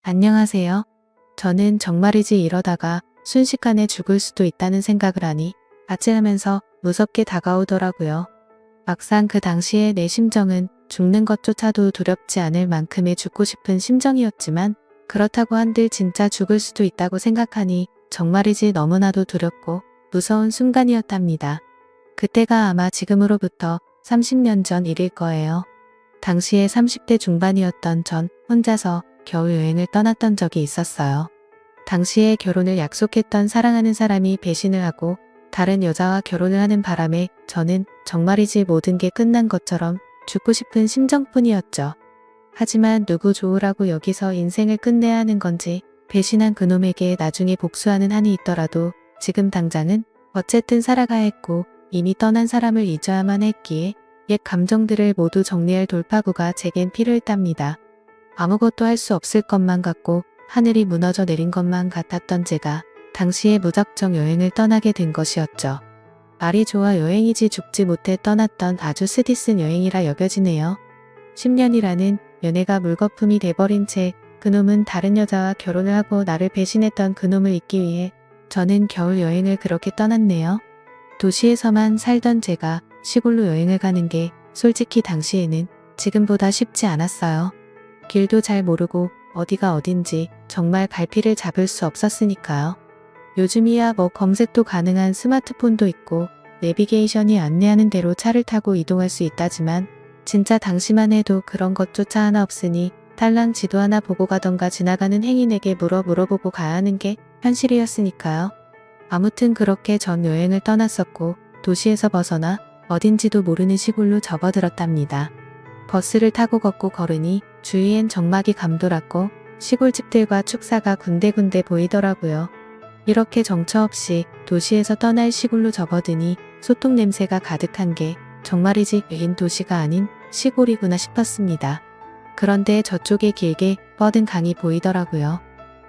안녕하세요. 저는 정말이지 이러다가 순식간에 죽을 수도 있다는 생각을 하니 아찔하면서 무섭게 다가오더라고요. 막상 그 당시에 내 심정은 죽는 것조차도 두렵지 않을 만큼의 죽고 싶은 심정이었지만 그렇다고 한들 진짜 죽을 수도 있다고 생각하니 정말이지 너무나도 두렵고 무서운 순간이었답니다. 그때가 아마 지금으로부터 30년 전 일일 거예요. 당시에 30대 중반이었던 전 혼자서 겨울 여행을 떠났던 적이 있었어요. 당시에 결혼을 약속했던 사랑하는 사람이 배신을 하고 다른 여자와 결혼을 하는 바람에 저는 정말이지 모든 게 끝난 것처럼 죽고 싶은 심정뿐이었죠. 하지만 누구 좋으라고 여기서 인생을 끝내야 하는 건지 배신한 그놈에게 나중에 복수하는 한이 있더라도 지금 당장은 어쨌든 살아가야 했고 이미 떠난 사람을 잊어야만 했기에 옛 감정들을 모두 정리할 돌파구가 제겐 필요했답니다. 아무것도 할 수 없을 것만 같고 하늘이 무너져 내린 것만 같았던 제가 당시에 무작정 여행을 떠나게 된 것이었죠. 말이 좋아 여행이지 죽지 못해 떠났던 아주 쓰디쓴 여행이라 여겨지네요. 10년이라는 연애가 물거품이 돼버린 채 그놈은 다른 여자와 결혼을 하고 나를 배신했던 그놈을 잊기 위해 저는 겨울 여행을 그렇게 떠났네요. 도시에서만 살던 제가 시골로 여행을 가는 게 솔직히 당시에는 지금보다 쉽지 않았어요. 길도 잘 모르고 어디가 어딘지 정말 갈피를 잡을 수 없었으니까요. 요즘이야 뭐 검색도 가능한 스마트폰도 있고 내비게이션이 안내하는 대로 차를 타고 이동할 수 있다지만 진짜 당시만 해도 그런 것조차 하나 없으니 딸랑 지도 하나 보고 가던가 지나가는 행인에게 물어보고 가야 하는 게 현실이었으니까요. 아무튼 그렇게 전 여행을 떠났었고 도시에서 벗어나 어딘지도 모르는 시골로 접어들었답니다. 버스를 타고 걷고 걸으니 주위엔 정막이 감돌았고 시골집들과 축사가 군데군데 보이더라고요. 이렇게 정처 없이 도시에서 떠날 시골로 접어드니 소똥 냄새가 가득한 게 정말이지 긴 도시가 아닌 시골이구나 싶었습니다. 그런데 저쪽에 길게 뻗은 강이 보이더라고요.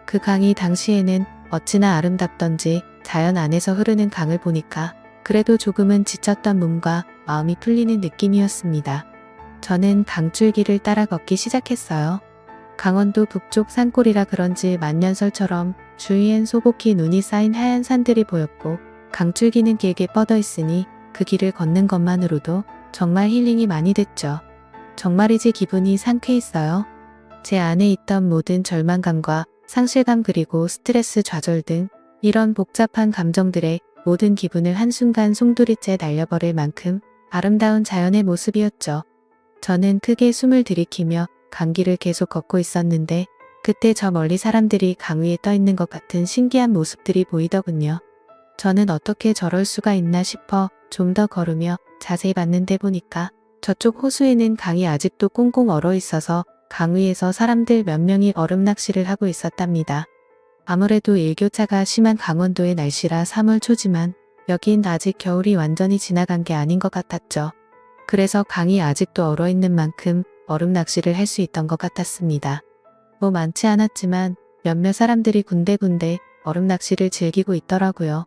그 강이 당시에는 어찌나 아름답던지 자연 안에서 흐르는 강을 보니까 그래도 조금은 지쳤던 몸과 마음이 풀리는 느낌이었습니다. 저는 강줄기를 따라 걷기 시작했어요. 강원도 북쪽 산골이라 그런지 만년설처럼 주위엔 소복히 눈이 쌓인 하얀 산들이 보였고 강줄기는 길게 뻗어 있으니 그 길을 걷는 것만으로도 정말 힐링이 많이 됐죠. 정말이지 기분이 상쾌했어요. 제 안에 있던 모든 절망감과 상실감 그리고 스트레스 좌절 등 이런 복잡한 감정들의 모든 기분을 한순간 송두리째 날려버릴 만큼 아름다운 자연의 모습이었죠. 저는 크게 숨을 들이키며 강길을 계속 걷고 있었는데 그때 저 멀리 사람들이 강 위에 떠 있는 것 같은 신기한 모습들이 보이더군요. 저는 어떻게 저럴 수가 있나 싶어 좀 더 걸으며 자세히 봤는데 보니까 저쪽 호수에는 강이 아직도 꽁꽁 얼어 있어서 강 위에서 사람들 몇 명이 얼음 낚시를 하고 있었답니다. 아무래도 일교차가 심한 강원도의 날씨라 3월 초지만 여긴 아직 겨울이 완전히 지나간 게 아닌 것 같았죠. 그래서 강이 아직도 얼어있는 만큼 얼음 낚시를 할 수 있던 것 같았습니다. 뭐 많지 않았지만 몇몇 사람들이 군데군데 얼음 낚시를 즐기고 있더라고요.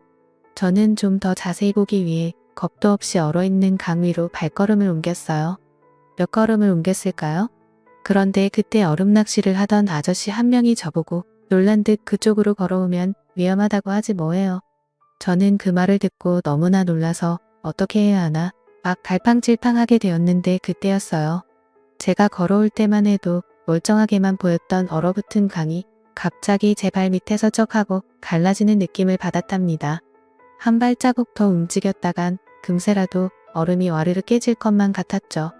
저는 좀 더 자세히 보기 위해 겁도 없이 얼어있는 강 위로 발걸음을 옮겼어요. 몇 걸음을 옮겼을까요? 그런데 그때 얼음 낚시를 하던 아저씨 한 명이 저보고 놀란 듯 그쪽으로 걸어오면 위험하다고 하지 뭐예요. 저는 그 말을 듣고 너무나 놀라서 어떻게 해야 하나 막 갈팡질팡하게 되었는데 그때였어요. 제가 걸어올 때만 해도 멀쩡하게만 보였던 얼어붙은 강이 갑자기 제 발 밑에서 쩍 하고 갈라지는 느낌을 받았답니다. 한 발자국 더 움직였다간 금세라도 얼음이 와르르 깨질 것만 같았죠.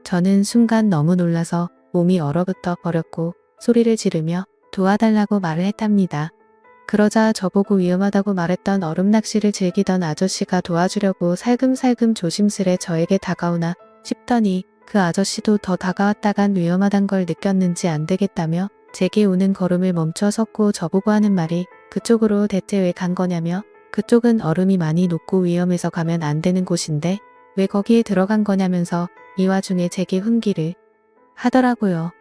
저는 순간 너무 놀라서 몸이 얼어붙어 버렸고 소리를 지르며 도와달라고 말을 했답니다. 그러자 저보고 위험하다고 말했던 얼음 낚시를 즐기던 아저씨가 도와주려고 살금살금 조심스레 저에게 다가오나 싶더니 그 아저씨도 더 다가왔다간 위험하단 걸 느꼈는지 안 되겠다며 제게 오는 걸음을 멈춰 섰고 저보고 하는 말이 그쪽으로 대체 왜 간 거냐며 그쪽은 얼음이 많이 녹고 위험해서 가면 안 되는 곳인데 왜 거기에 들어간 거냐면서 이 와중에 제게 훈기를 하더라고요.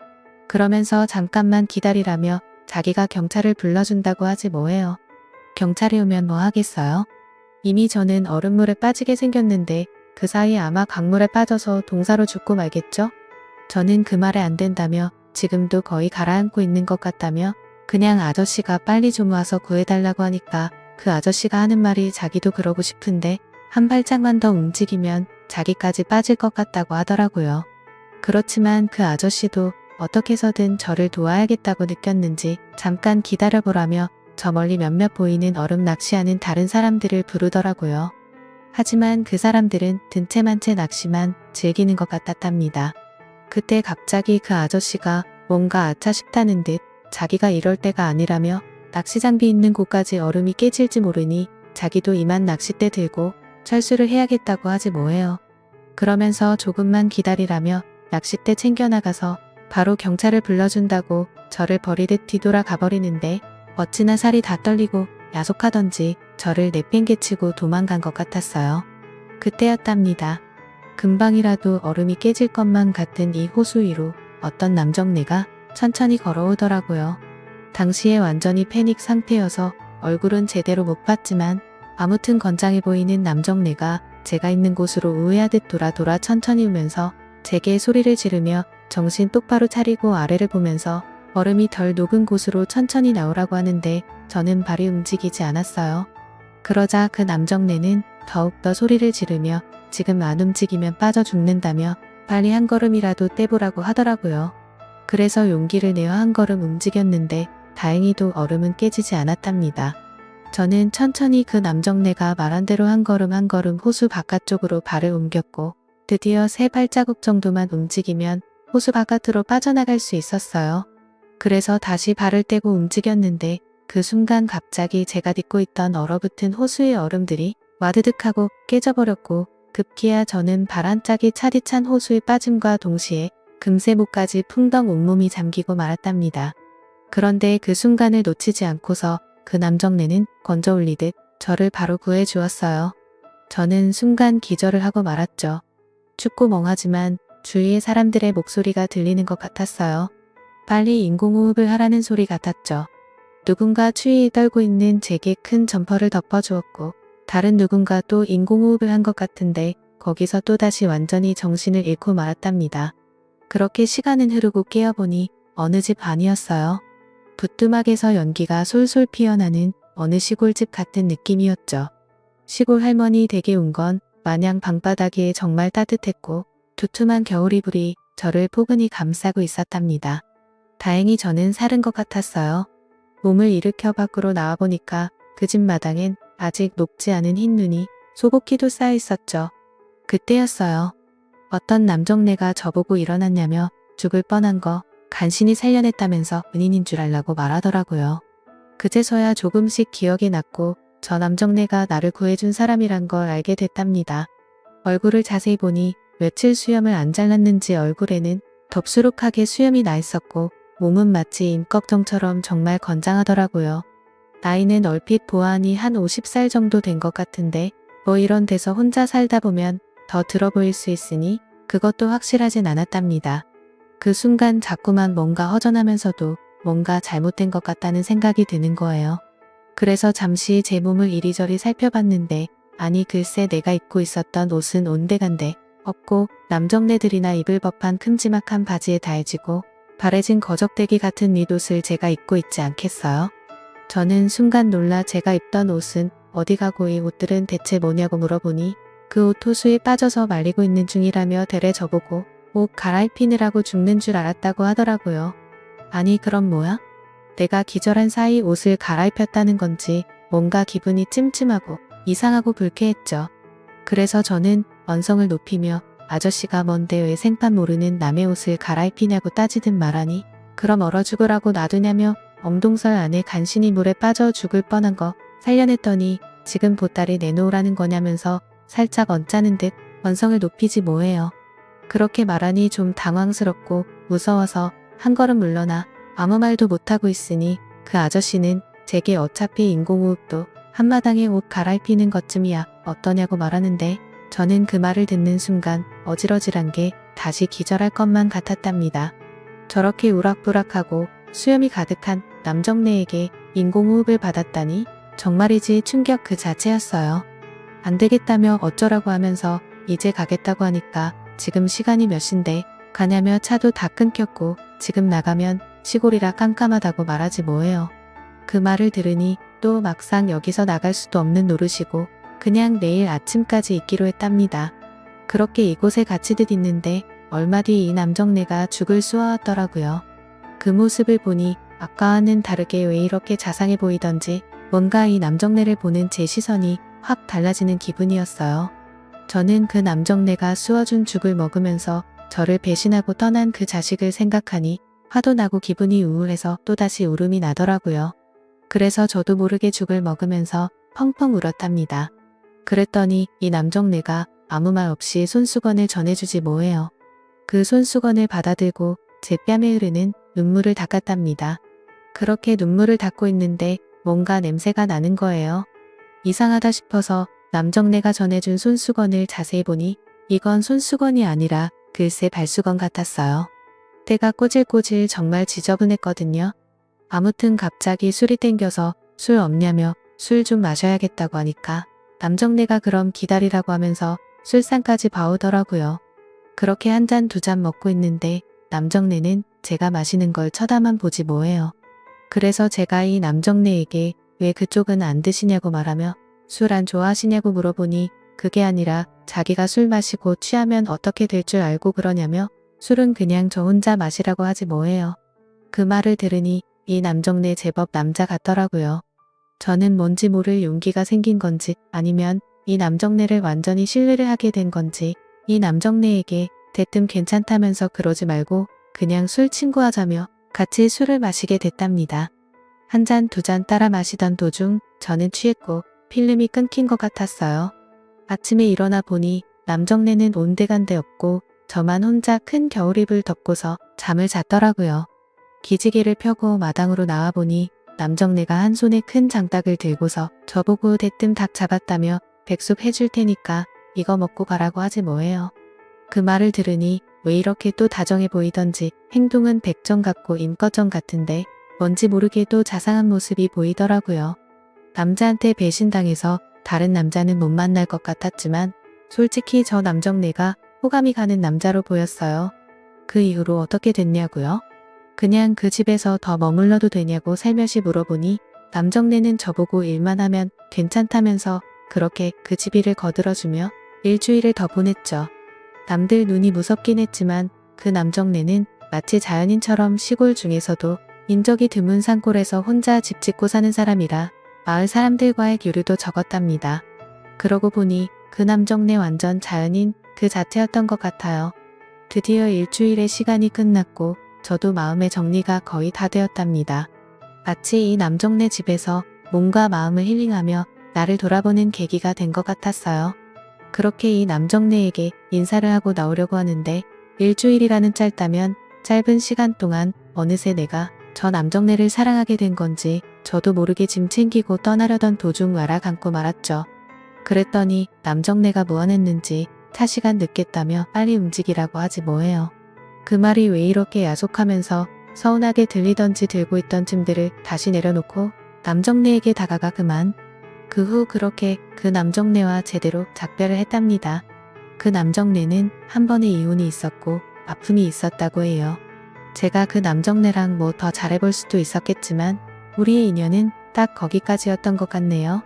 그러면서 잠깐만 기다리라며 자기가 경찰을 불러준다고 하지 뭐예요. 경찰이 오면 뭐 하겠어요? 이미 저는 얼음물에 빠지게 생겼는데 그 사이에 아마 강물에 빠져서 동사로 죽고 말겠죠? 저는 그 말에 안 된다며 지금도 거의 가라앉고 있는 것 같다며 그냥 아저씨가 빨리 좀 와서 구해달라고 하니까 그 아저씨가 하는 말이 자기도 그러고 싶은데 한 발짝만 더 움직이면 자기까지 빠질 것 같다고 하더라고요. 그렇지만 그 아저씨도 어떻게 해서든 저를 도와야겠다고 느꼈는지 잠깐 기다려보라며 저 멀리 몇몇 보이는 얼음 낚시하는 다른 사람들을 부르더라고요. 하지만 그 사람들은 든 채 만 채 낚시만 즐기는 것 같았답니다. 그때 갑자기 그 아저씨가 뭔가 아차 싶다는 듯 자기가 이럴 때가 아니라며 낚시 장비 있는 곳까지 얼음이 깨질지 모르니 자기도 이만 낚싯대 들고 철수를 해야겠다고 하지 뭐해요. 그러면서 조금만 기다리라며 낚싯대 챙겨나가서 바로 경찰을 불러준다고 저를 버리듯 뒤돌아 가버리는데 어찌나 살이 다 떨리고 야속하던지 저를 내팽개치고 도망간 것 같았어요. 그때였답니다. 금방이라도 얼음이 깨질 것만 같은 이 호수 위로 어떤 남정네가 천천히 걸어오더라고요. 당시에 완전히 패닉 상태여서 얼굴은 제대로 못 봤지만 아무튼 건장해 보이는 남정네가 제가 있는 곳으로 우회하듯 돌아 천천히 오면서 제게 소리를 지르며 정신 똑바로 차리고 아래를 보면서 얼음이 덜 녹은 곳으로 천천히 나오라고 하는데 저는 발이 움직이지 않았어요. 그러자 그 남정네는 더욱더 소리를 지르며 지금 안 움직이면 빠져 죽는다며 빨리 한 걸음이라도 떼보라고 하더라고요. 그래서 용기를 내어 한 걸음 움직였는데 다행히도 얼음은 깨지지 않았답니다. 저는 천천히 그 남정네가 말한 대로 한 걸음 한 걸음 호수 바깥쪽으로 발을 옮겼고 드디어 3발자국 정도만 움직이면 호수 바깥으로 빠져나갈 수 있었어요. 그래서 다시 발을 떼고 움직였는데 그 순간 갑자기 제가 딛고 있던 얼어붙은 호수의 얼음들이 와드득하고 깨져버렸고 급기야 저는 발 한 짝이 차디찬 호수에 빠짐과 동시에 금세 목까지 풍덩 온몸이 잠기고 말았답니다. 그런데 그 순간을 놓치지 않고서 그 남정네는 건져 올리듯 저를 바로 구해 주었어요. 저는 순간 기절을 하고 말았죠. 춥고 멍하지만 주위의 사람들의 목소리가 들리는 것 같았어요. 빨리 인공호흡을 하라는 소리 같았죠. 누군가 추위에 떨고 있는 제게 큰 점퍼를 덮어주었고 다른 누군가 또 인공호흡을 한 것 같은데 거기서 또다시 완전히 정신을 잃고 말았답니다. 그렇게 시간은 흐르고 깨어보니 어느 집 안이었어요. 부뚜막에서 연기가 솔솔 피어나는 어느 시골집 같은 느낌이었죠. 시골 할머니 댁에 온 건 마냥 방바닥이 정말 따뜻했고 두툼한 겨울이불이 저를 포근히 감싸고 있었답니다. 다행히 저는 살은 것 같았어요. 몸을 일으켜 밖으로 나와보니까 그 집 마당엔 아직 녹지 않은 흰 눈이 소복히도 쌓여 있었죠. 그때였어요. 어떤 남정네가 저보고 일어났냐며 죽을 뻔한 거 간신히 살려냈다면서 은인인 줄 알라고 말하더라고요. 그제서야 조금씩 기억이 났고 저 남정네가 나를 구해준 사람이란 걸 알게 됐답니다. 얼굴을 자세히 보니 며칠 수염을 안 잘랐는지 얼굴에는 덥수룩하게 수염이 나 있었고 몸은 마치 임꺽정처럼 정말 건장하더라고요. 나이는 얼핏 보아하니 한 50살 정도 된 것 같은데 뭐 이런 데서 혼자 살다 보면 더 들어 보일 수 있으니 그것도 확실하진 않았답니다. 그 순간 자꾸만 뭔가 허전하면서도 뭔가 잘못된 것 같다는 생각이 드는 거예요. 그래서 잠시 제 몸을 이리저리 살펴봤는데 아니 글쎄 내가 입고 있었던 옷은 온데간데 없고 남정네들이나 입을 법한 큼지막한 바지에 달지고 바래진 거적대기 같은 윗옷을 제가 입고 있지 않겠어요? 저는 순간 놀라 제가 입던 옷은 어디 가고 이 옷들은 대체 뭐냐고 물어보니 그 옷 호수에 빠져서 말리고 있는 중이라며 대래 저보고 옷 갈아입히느라고 죽는 줄 알았다고 하더라고요. 아니 그럼 뭐야? 내가 기절한 사이 옷을 갈아입혔다는 건지 뭔가 기분이 찜찜하고 이상하고 불쾌했죠. 그래서 저는 언성을 높이며 아저씨가 뭔데 왜 생판 모르는 남의 옷을 갈아입히냐고 따지듯 말하니 그럼 얼어 죽으라고 놔두냐며 엉동설 안에 간신히 물에 빠져 죽을 뻔한 거 살려냈더니 지금 보따리 내놓으라는 거냐면서 살짝 언짢은 듯 언성을 높이지 뭐해요. 그렇게 말하니 좀 당황스럽고 무서워서 한 걸음 물러나 아무 말도 못하고 있으니 그 아저씨는 제게 어차피 인공호흡도 한마당에 옷 갈아입히는 것쯤이야 어떠냐고 말하는데 저는 그 말을 듣는 순간 어질어질한 게 다시 기절할 것만 같았답니다. 저렇게 우락부락하고 수염이 가득한 남정네에게 인공호흡을 받았다니 정말이지 충격 그 자체였어요. 안 되겠다며 어쩌라고 하면서 이제 가겠다고 하니까 지금 시간이 몇 시인데 가냐며 차도 다 끊겼고 지금 나가면 시골이라 깜깜하다고 말하지 뭐예요. 그 말을 들으니 또 막상 여기서 나갈 수도 없는 노릇이고 그냥 내일 아침까지 있기로 했답니다. 그렇게 이곳에 갇히듯 있는데 얼마 뒤 이 남정네가 죽을 쏘아왔더라고요. 그 모습을 보니 아까와는 다르게 왜 이렇게 자상해 보이던지 뭔가 이 남정네를 보는 제 시선이 확 달라지는 기분이었어요. 저는 그 남정네가 쏘아준 죽을 먹으면서 저를 배신하고 떠난 그 자식을 생각하니 화도 나고 기분이 우울해서 또다시 울음이 나더라고요. 그래서 저도 모르게 죽을 먹으면서 펑펑 울었답니다. 그랬더니 이 남정네가 아무 말 없이 손수건을 전해주지 뭐예요. 그 손수건을 받아들고 제 뺨에 흐르는 눈물을 닦았답니다. 그렇게 눈물을 닦고 있는데 뭔가 냄새가 나는 거예요. 이상하다 싶어서 남정네가 전해준 손수건을 자세히 보니 이건 손수건이 아니라 글쎄 발수건 같았어요. 때가 꼬질꼬질 정말 지저분했거든요. 아무튼 갑자기 술이 땡겨서 술 없냐며 술 좀 마셔야겠다고 하니까 남정네가 그럼 기다리라고 하면서 술상까지 봐오더라고요. 그렇게 한 잔 두 잔 먹고 있는데 남정네는 제가 마시는 걸 쳐다만 보지 뭐예요. 그래서 제가 이 남정네에게 왜 그쪽은 안 드시냐고 말하며 술 안 좋아하시냐고 물어보니 그게 아니라 자기가 술 마시고 취하면 어떻게 될 줄 알고 그러냐며 술은 그냥 저 혼자 마시라고 하지 뭐예요. 그 말을 들으니 이 남정네 제법 남자 같더라고요. 저는 뭔지 모를 용기가 생긴 건지 아니면 이 남정네를 완전히 신뢰를 하게 된 건지 이 남정네에게 대뜸 괜찮다면서 그러지 말고 그냥 술 친구하자며 같이 술을 마시게 됐답니다. 한 잔 두 잔 따라 마시던 도중 저는 취했고 필름이 끊긴 것 같았어요. 아침에 일어나 보니 남정네는 온데간데 없고 저만 혼자 큰 겨울이불 덮고서 잠을 잤더라고요. 기지개를 펴고 마당으로 나와보니 남정네가 한 손에 큰 장닭을 들고서 저보고 대뜸 닭 잡았다며 백숙 해줄 테니까 이거 먹고 가라고 하지 뭐예요. 그 말을 들으니 왜 이렇게 또 다정해 보이던지 행동은 백정 같고 임꺼정 같은데 뭔지 모르게도 자상한 모습이 보이더라고요. 남자한테 배신당해서 다른 남자는 못 만날 것 같았지만 솔직히 저 남정네가 호감이 가는 남자로 보였어요. 그 이후로 어떻게 됐냐고요? 그냥 그 집에서 더 머물러도 되냐고 살며시 물어보니 남정네는 저보고 일만 하면 괜찮다면서 그렇게 그 집 일을 거들어주며 일주일을 더 보냈죠. 남들 눈이 무섭긴 했지만 그 남정네는 마치 자연인처럼 시골 중에서도 인적이 드문 산골에서 혼자 집 짓고 사는 사람이라 마을 사람들과의 교류도 적었답니다. 그러고 보니 그 남정네 완전 자연인 그 자체였던 것 같아요. 드디어 일주일의 시간이 끝났고 저도 마음의 정리가 거의 다 되었답니다. 마치 이 남정네 집에서 몸과 마음을 힐링하며 나를 돌아보는 계기가 된 것 같았어요. 그렇게 이 남정네에게 인사를 하고 나오려고 하는데 일주일이라는 짧다면 짧은 시간 동안 어느새 내가 저 남정네를 사랑하게 된 건지 저도 모르게 짐 챙기고 떠나려던 도중 와락 앉고 말았죠. 그랬더니 남정네가 무안했는지 차 시간 늦겠다며 빨리 움직이라고 하지 뭐예요. 그 말이 왜 이렇게 야속하면서 서운하게 들리던지 들고 있던 짐들을 다시 내려놓고 남정네에게 다가가 그만. 그 후 그렇게 그 남정네와 제대로 작별을 했답니다. 그 남정네는 한 번의 이혼이 있었고 아픔이 있었다고 해요. 제가 그 남정네랑 뭐 더 잘해볼 수도 있었겠지만 우리의 인연은 딱 거기까지였던 것 같네요.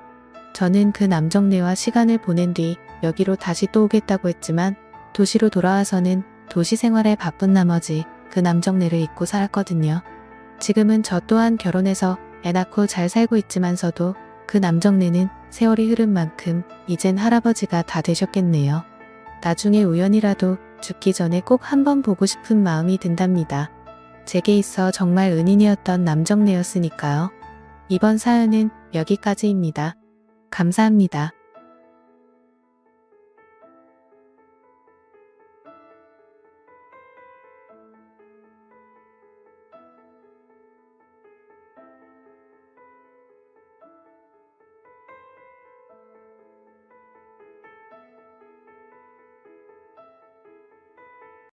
저는 그 남정네와 시간을 보낸 뒤 여기로 다시 또 오겠다고 했지만 도시로 돌아와서는 도시 생활에 바쁜 나머지 그 남정네를 잊고 살았거든요. 지금은 저 또한 결혼해서 애 낳고 잘 살고 있지만서도 그 남정네는 세월이 흐른 만큼 이젠 할아버지가 다 되셨겠네요. 나중에 우연이라도 죽기 전에 꼭 한번 보고 싶은 마음이 든답니다. 제게 있어 정말 은인이었던 남정네였으니까요. 이번 사연은 여기까지입니다. 감사합니다.